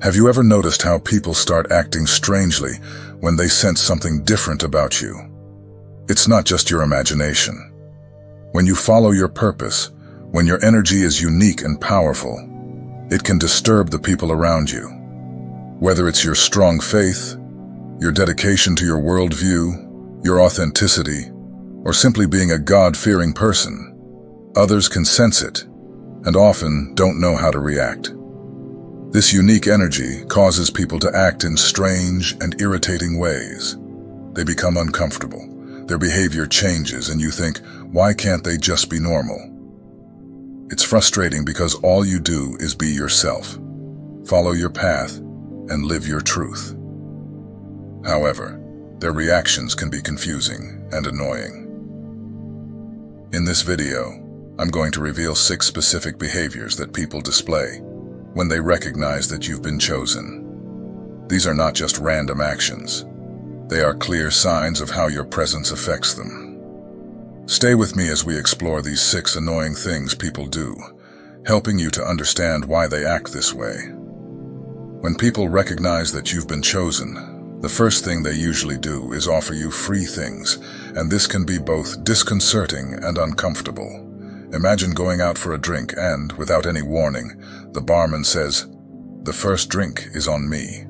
Have you ever noticed how people start acting strangely when they sense something different about you? It's not just your imagination. When you follow your purpose, when your energy is unique and powerful, it can disturb the people around you. Whether it's your strong faith, your dedication to your worldview, your authenticity, or simply being a God-fearing person, others can sense it and often don't know how to react. This unique energy causes people to act in strange and irritating ways. They become uncomfortable. Their behavior changes and you think, why can't they just be normal? It's frustrating because all you do is be yourself, follow your path, and live your truth. However, their reactions can be confusing and annoying. In this video, I'm going to reveal 6 specific behaviors that people display when they recognize that you've been chosen. These are not just random actions. They are clear signs of how your presence affects them. Stay with me as we explore these 6 annoying things people do, helping you to understand why they act this way. When people recognize that you've been chosen, the first thing they usually do is offer you free things, and this can be both disconcerting and uncomfortable. Imagine going out for a drink and, without any warning, the barman says, "The first drink is on me."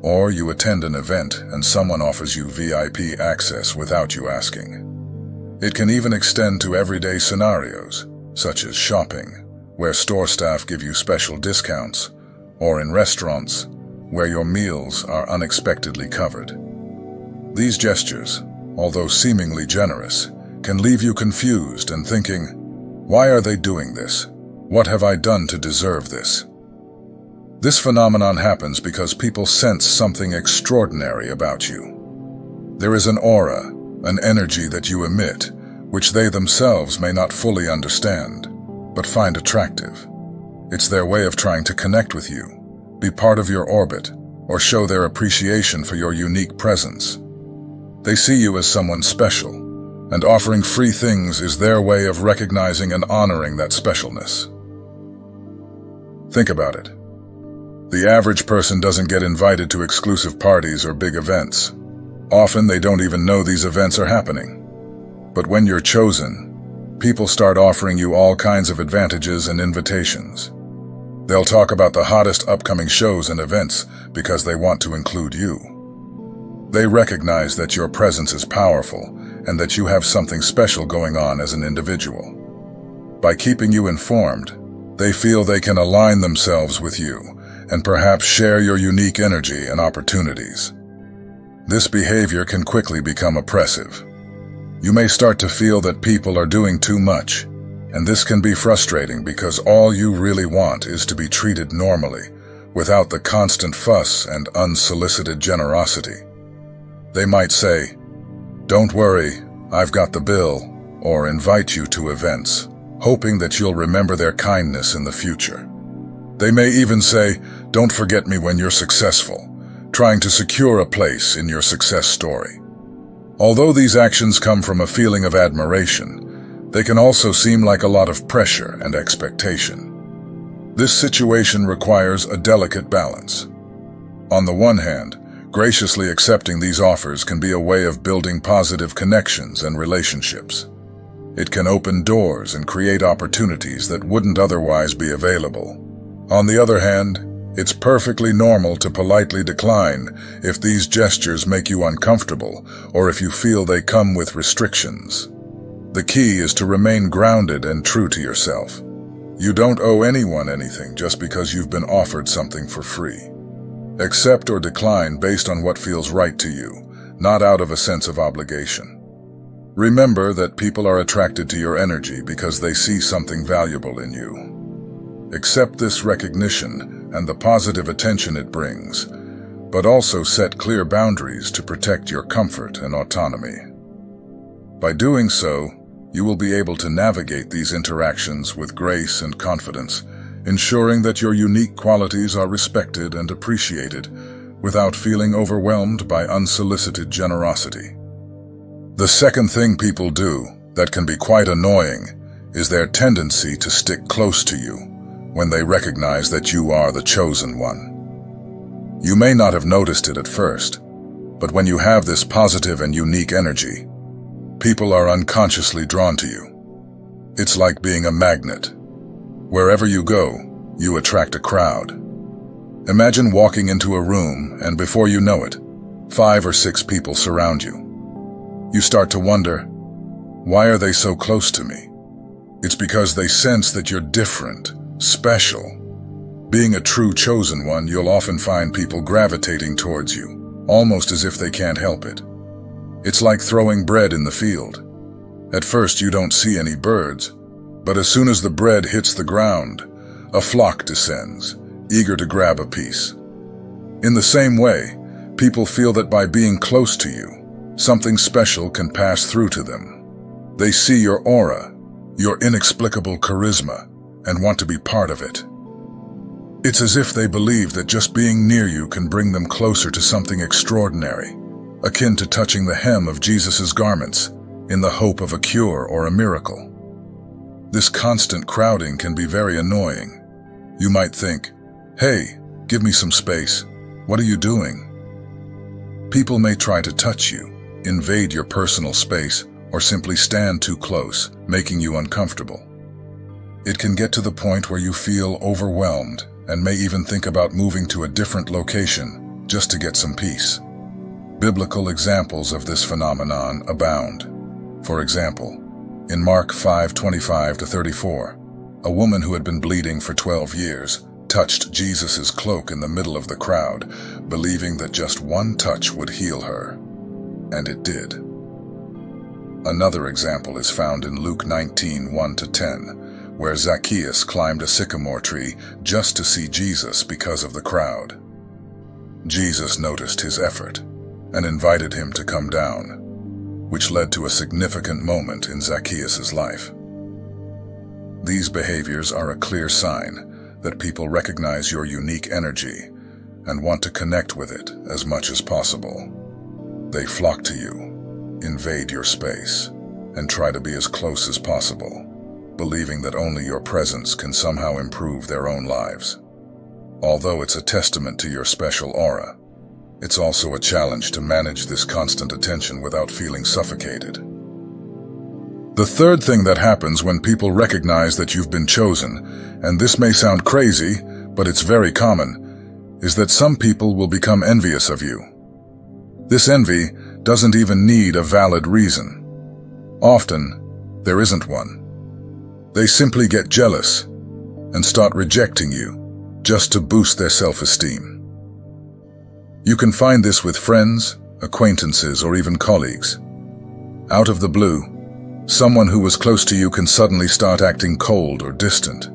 Or you attend an event and someone offers you VIP access without you asking. It can even extend to everyday scenarios, such as shopping, where store staff give you special discounts, or in restaurants, where your meals are unexpectedly covered. These gestures, although seemingly generous, can leave you confused and thinking, why are they doing this? What have I done to deserve this? This phenomenon happens because people sense something extraordinary about you. There is an aura, an energy that you emit, which they themselves may not fully understand, but find attractive. It's their way of trying to connect with you, be part of your orbit, or show their appreciation for your unique presence. They see you as someone special, and offering free things is their way of recognizing and honoring that specialness. Think about it. The average person doesn't get invited to exclusive parties or big events. Often they don't even know these events are happening. But when you're chosen, people start offering you all kinds of advantages and invitations. They'll talk about the hottest upcoming shows and events because they want to include you. They recognize that your presence is powerful and that you have something special going on as an individual. By keeping you informed, they feel they can align themselves with you and perhaps share your unique energy and opportunities. This behavior can quickly become oppressive. You may start to feel that people are doing too much, and this can be frustrating because all you really want is to be treated normally, without the constant fuss and unsolicited generosity. They might say, "Don't worry, I've got the bill," or invite you to events, hoping that you'll remember their kindness in the future. They may even say, "Don't forget me when you're successful," trying to secure a place in your success story. Although these actions come from a feeling of admiration, they can also seem like a lot of pressure and expectation. This situation requires a delicate balance. On the one hand, graciously accepting these offers can be a way of building positive connections and relationships. It can open doors and create opportunities that wouldn't otherwise be available. On the other hand, it's perfectly normal to politely decline if these gestures make you uncomfortable or if you feel they come with restrictions. The key is to remain grounded and true to yourself. You don't owe anyone anything just because you've been offered something for free. Accept or decline based on what feels right to you, not out of a sense of obligation. Remember that people are attracted to your energy because they see something valuable in you. Accept this recognition and the positive attention it brings, but also set clear boundaries to protect your comfort and autonomy. By doing so, you will be able to navigate these interactions with grace and confidence, ensuring that your unique qualities are respected and appreciated without feeling overwhelmed by unsolicited generosity. The second thing people do that can be quite annoying is their tendency to stick close to you when they recognize that you are the chosen one. You may not have noticed it at first, but when you have this positive and unique energy, people are unconsciously drawn to you. It's like being a magnet. Wherever you go, you attract a crowd. Imagine walking into a room and before you know it, 5 or 6 people surround you. You start to wonder, why are they so close to me? It's because they sense that you're different, special. Being a true chosen one, you'll often find people gravitating towards you, almost as if they can't help it. It's like throwing bread in the field. At first you don't see any birds, but as soon as the bread hits the ground, a flock descends, eager to grab a piece. In the same way, people feel that by being close to you, something special can pass through to them. They see your aura, your inexplicable charisma, and want to be part of it. It's as if they believe that just being near you can bring them closer to something extraordinary, akin to touching the hem of Jesus' garments in the hope of a cure or a miracle. This constant crowding can be very annoying. You might think, "Hey, give me some space. What are you doing?" People may try to touch you, invade your personal space, or simply stand too close, making you uncomfortable. It can get to the point where you feel overwhelmed and may even think about moving to a different location just to get some peace. Biblical examples of this phenomenon abound. For example, in Mark 5:25-34, a woman who had been bleeding for 12 years touched Jesus' cloak in the middle of the crowd, believing that just one touch would heal her. And it did. Another example is found in Luke 19:1-10, where Zacchaeus climbed a sycamore tree just to see Jesus because of the crowd. Jesus noticed his effort and invited him to come down, which led to a significant moment in Zacchaeus' life. These behaviors are a clear sign that people recognize your unique energy and want to connect with it as much as possible. They flock to you, invade your space, and try to be as close as possible, believing that only your presence can somehow improve their own lives. Although it's a testament to your special aura, it's also a challenge to manage this constant attention without feeling suffocated. The third thing that happens when people recognize that you've been chosen, and this may sound crazy, but it's very common, is that some people will become envious of you. This envy doesn't even need a valid reason. Often, there isn't one. They simply get jealous and start rejecting you just to boost their self-esteem. You can find this with friends, acquaintances, or even colleagues. Out of the blue, someone who was close to you can suddenly start acting cold or distant.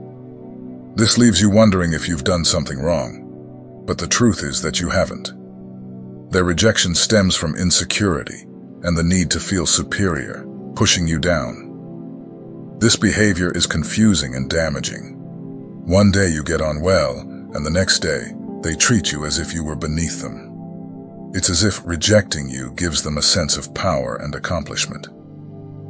This leaves you wondering if you've done something wrong, but the truth is that you haven't. Their rejection stems from insecurity and the need to feel superior, pushing you down. This behavior is confusing and damaging. One day you get on well, and the next day they treat you as if you were beneath them. It's as if rejecting you gives them a sense of power and accomplishment.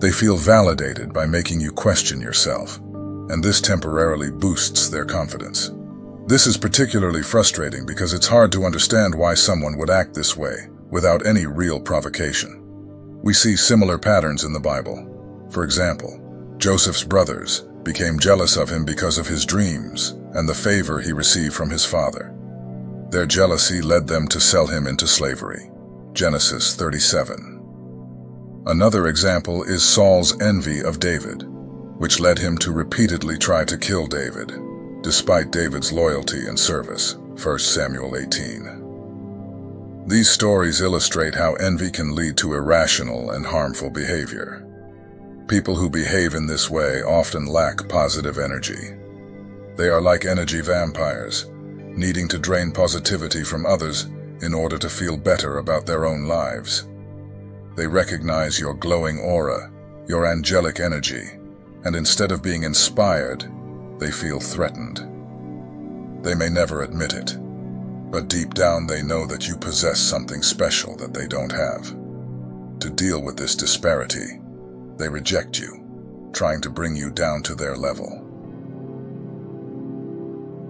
They feel validated by making you question yourself, and this temporarily boosts their confidence. This is particularly frustrating because it's hard to understand why someone would act this way without any real provocation. We see similar patterns in the Bible. For example, Joseph's brothers became jealous of him because of his dreams and the favor he received from his father. Their jealousy led them to sell him into slavery. Genesis 37. Another example is Saul's envy of David, which led him to repeatedly try to kill David, despite David's loyalty and service. 1 Samuel 18. These stories illustrate how envy can lead to irrational and harmful behavior. People who behave in this way often lack positive energy. They are like energy vampires, needing to drain positivity from others in order to feel better about their own lives. They recognize your glowing aura, your angelic energy, and instead of being inspired, they feel threatened. They may never admit it, but deep down they know that you possess something special that they don't have. To deal with this disparity, they reject you, trying to bring you down to their level.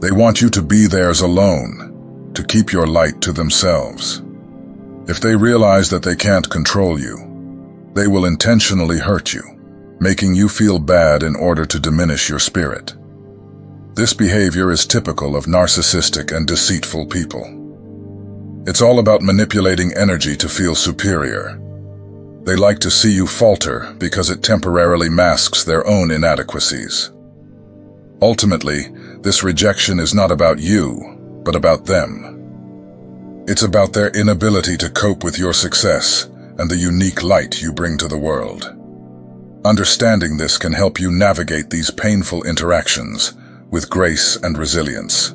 They want you to be theirs alone, to keep your light to themselves. If they realize that they can't control you, they will intentionally hurt you, making you feel bad in order to diminish your spirit. This behavior is typical of narcissistic and deceitful people. It's all about manipulating energy to feel superior. They like to see you falter because it temporarily masks their own inadequacies. Ultimately, this rejection is not about you, but about them. It's about their inability to cope with your success and the unique light you bring to the world. Understanding this can help you navigate these painful interactions with grace and resilience,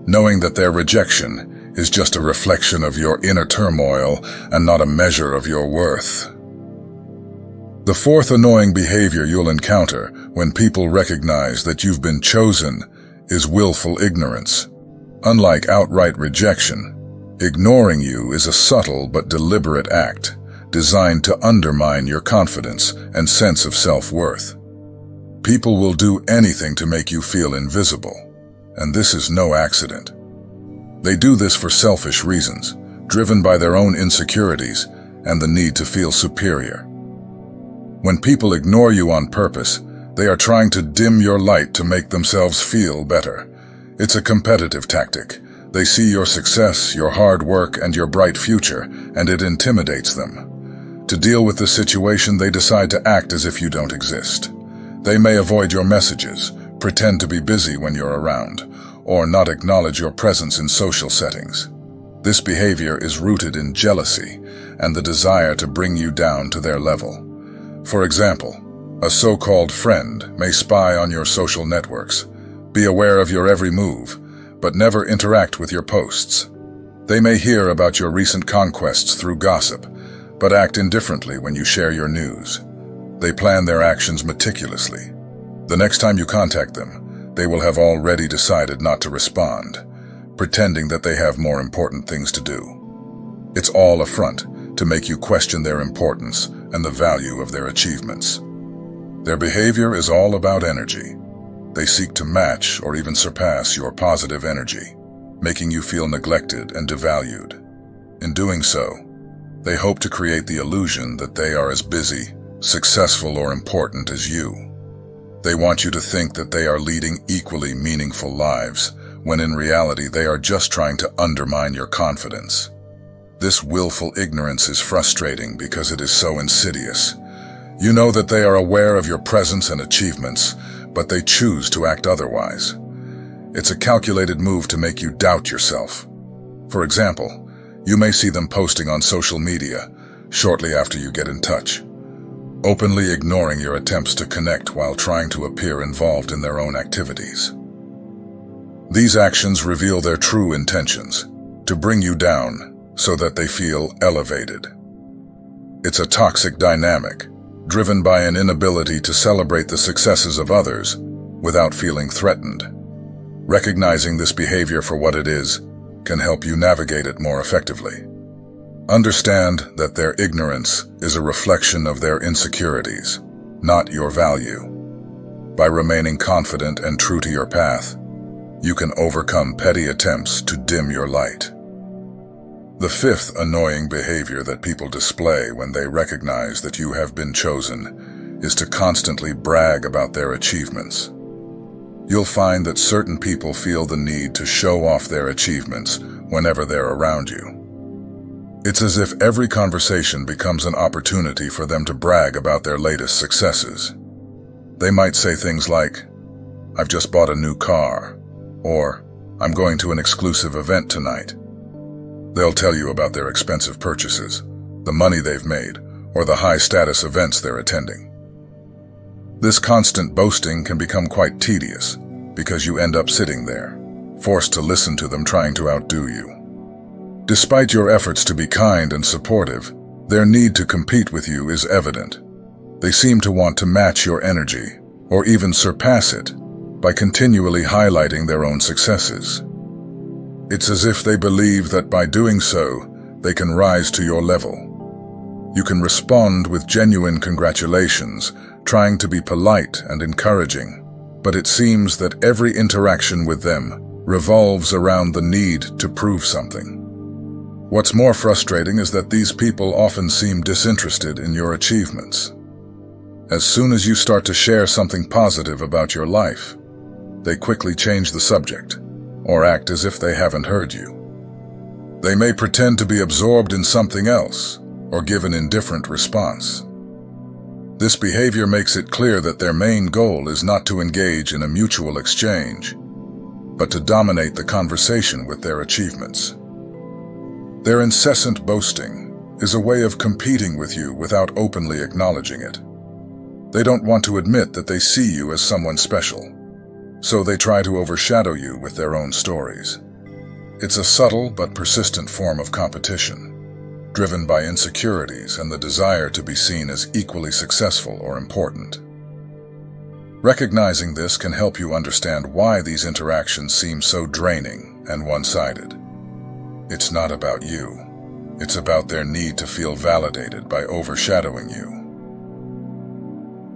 knowing that their rejection is just a reflection of your inner turmoil and not a measure of your worth. The fourth annoying behavior you'll encounter when people recognize that you've been chosen is willful ignorance. Unlike outright rejection, ignoring you is a subtle but deliberate act designed to undermine your confidence and sense of self-worth. People will do anything to make you feel invisible, and this is no accident. They do this for selfish reasons, driven by their own insecurities and the need to feel superior. When people ignore you on purpose, they are trying to dim your light to make themselves feel better. It's a competitive tactic. They see your success, your hard work, and your bright future, and it intimidates them. To deal with the situation, they decide to act as if you don't exist. They may avoid your messages, pretend to be busy when you're around, or not acknowledge your presence in social settings. This behavior is rooted in jealousy and the desire to bring you down to their level. For example, a so-called friend may spy on your social networks, be aware of your every move, but never interact with your posts. They may hear about your recent conquests through gossip, but act indifferently when you share your news. They plan their actions meticulously. The next time you contact them, they will have already decided not to respond, pretending that they have more important things to do. It's all a front to make you question their importance and the value of their achievements. Their behavior is all about energy. They seek to match or even surpass your positive energy, making you feel neglected and devalued. In doing so, they hope to create the illusion that they are as busy, successful, or important as you. They want you to think that they are leading equally meaningful lives, when in reality they are just trying to undermine your confidence. This willful ignorance is frustrating because it is so insidious. You know that they are aware of your presence and achievements, but they choose to act otherwise. It's a calculated move to make you doubt yourself. For example, you may see them posting on social media shortly after you get in touch, openly ignoring your attempts to connect while trying to appear involved in their own activities. These actions reveal their true intentions, to bring you down so that they feel elevated. It's a toxic dynamic, driven by an inability to celebrate the successes of others without feeling threatened. Recognizing this behavior for what it is can help you navigate it more effectively. Understand that their ignorance is a reflection of their insecurities, not your value. By remaining confident and true to your path, you can overcome petty attempts to dim your light. The fifth annoying behavior that people display when they recognize that you have been chosen is to constantly brag about their achievements. You'll find that certain people feel the need to show off their achievements whenever they're around you. It's as if every conversation becomes an opportunity for them to brag about their latest successes. They might say things like, "I've just bought a new car," or "I'm going to an exclusive event tonight." They'll tell you about their expensive purchases, the money they've made, or the high-status events they're attending. This constant boasting can become quite tedious because you end up sitting there, forced to listen to them trying to outdo you. Despite your efforts to be kind and supportive, their need to compete with you is evident. They seem to want to match your energy, or even surpass it, by continually highlighting their own successes. It's as if they believe that by doing so, they can rise to your level. You can respond with genuine congratulations, trying to be polite and encouraging, but it seems that every interaction with them revolves around the need to prove something. What's more frustrating is that these people often seem disinterested in your achievements. As soon as you start to share something positive about your life, they quickly change the subject, or act as if they haven't heard you. They may pretend to be absorbed in something else, or give an indifferent response. This behavior makes it clear that their main goal is not to engage in a mutual exchange, but to dominate the conversation with their achievements. Their incessant boasting is a way of competing with you without openly acknowledging it. They don't want to admit that they see you as someone special, so they try to overshadow you with their own stories. It's a subtle but persistent form of competition, driven by insecurities and the desire to be seen as equally successful or important. Recognizing this can help you understand why these interactions seem so draining and one-sided. It's not about you. It's about their need to feel validated by overshadowing you.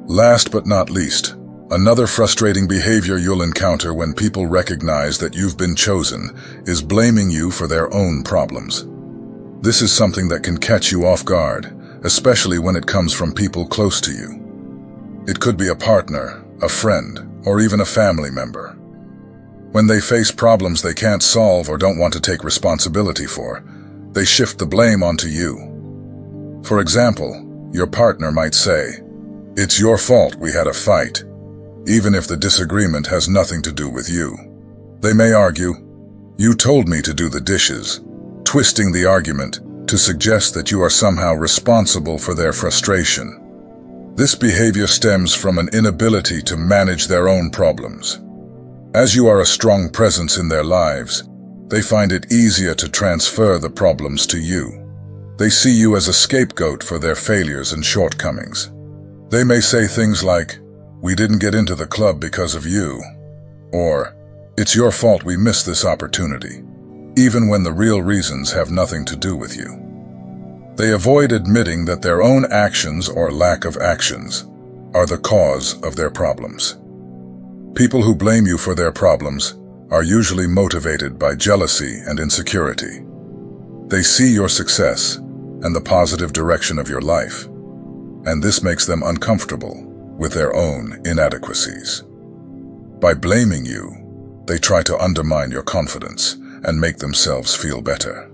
Last but not least, another frustrating behavior you'll encounter when people recognize that you've been chosen is blaming you for their own problems. This is something that can catch you off guard, especially when it comes from people close to you. It could be a partner, a friend, or even a family member. When they face problems they can't solve or don't want to take responsibility for, they shift the blame onto you. For example, your partner might say, "It's your fault we had a fight," even if the disagreement has nothing to do with you. They may argue, "You told me to do the dishes," twisting the argument to suggest that you are somehow responsible for their frustration. This behavior stems from an inability to manage their own problems. As you are a strong presence in their lives, they find it easier to transfer the problems to you. They see you as a scapegoat for their failures and shortcomings. They may say things like, "We didn't get into the club because of you," or "It's your fault we missed this opportunity," even when the real reasons have nothing to do with you. They avoid admitting that their own actions or lack of actions are the cause of their problems. People who blame you for their problems are usually motivated by jealousy and insecurity. They see your success and the positive direction of your life, and this makes them uncomfortable with their own inadequacies. By blaming you, they try to undermine your confidence and make themselves feel better.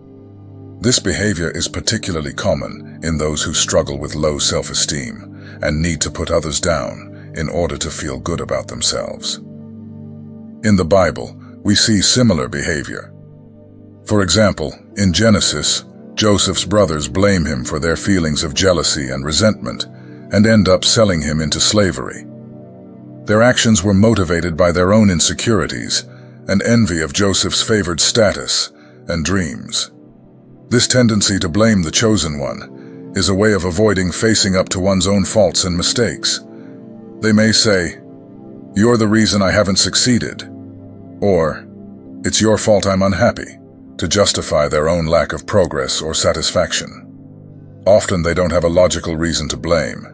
This behavior is particularly common in those who struggle with low self-esteem and need to put others down in order to feel good about themselves. In the Bible, we see similar behavior. For example, in Genesis, Joseph's brothers blame him for their feelings of jealousy and resentment and end up selling him into slavery. Their actions were motivated by their own insecurities and envy of Joseph's favored status and dreams. This tendency to blame the chosen one is a way of avoiding facing up to one's own faults and mistakes. They may say, "You're the reason I haven't succeeded," or "It's your fault I'm unhappy," to justify their own lack of progress or satisfaction. Often they don't have a logical reason to blame.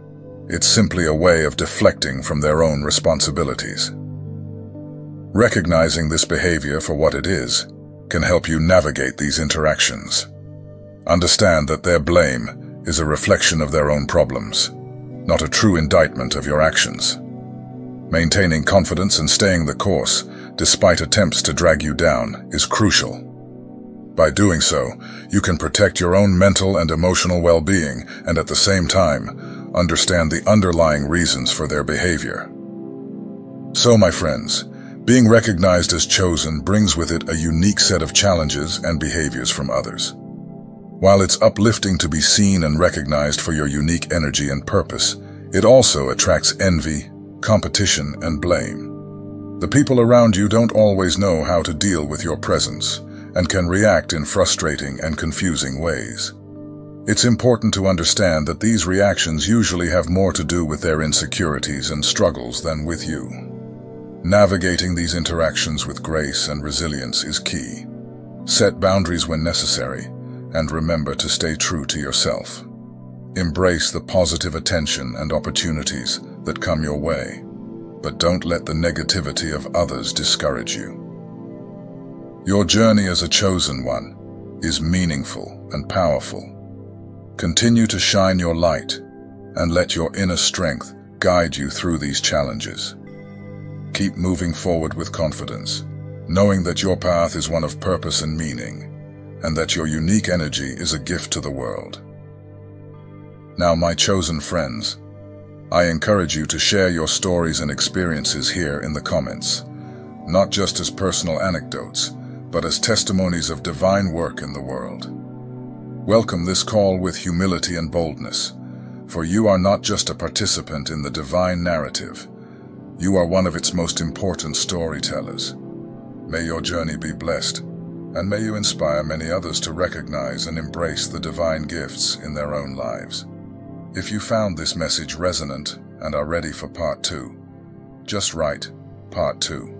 It's simply a way of deflecting from their own responsibilities. Recognizing this behavior for what it is can help you navigate these interactions. Understand that their blame is a reflection of their own problems, not a true indictment of your actions. Maintaining confidence and staying the course, despite attempts to drag you down, is crucial. By doing so, you can protect your own mental and emotional well-being and at the same time, understand the underlying reasons for their behavior. So, my friends, being recognized as chosen brings with it a unique set of challenges and behaviors from others. While it's uplifting to be seen and recognized for your unique energy and purpose, it also attracts envy, competition, and blame. The people around you don't always know how to deal with your presence and can react in frustrating and confusing ways. It's important to understand that these reactions usually have more to do with their insecurities and struggles than with you. Navigating these interactions with grace and resilience is key. Set boundaries when necessary, and remember to stay true to yourself. Embrace the positive attention and opportunities that come your way, but don't let the negativity of others discourage you. Your journey as a chosen one is meaningful and powerful. Continue to shine your light and let your inner strength guide you through these challenges. Keep moving forward with confidence, knowing that your path is one of purpose and meaning, and that your unique energy is a gift to the world. Now, my chosen friends, I encourage you to share your stories and experiences here in the comments, not just as personal anecdotes, but as testimonies of divine work in the world. Welcome this call with humility and boldness, for you are not just a participant in the divine narrative, you are one of its most important storytellers. May your journey be blessed, and may you inspire many others to recognize and embrace the divine gifts in their own lives. If you found this message resonant and are ready for part 2, just write Part 2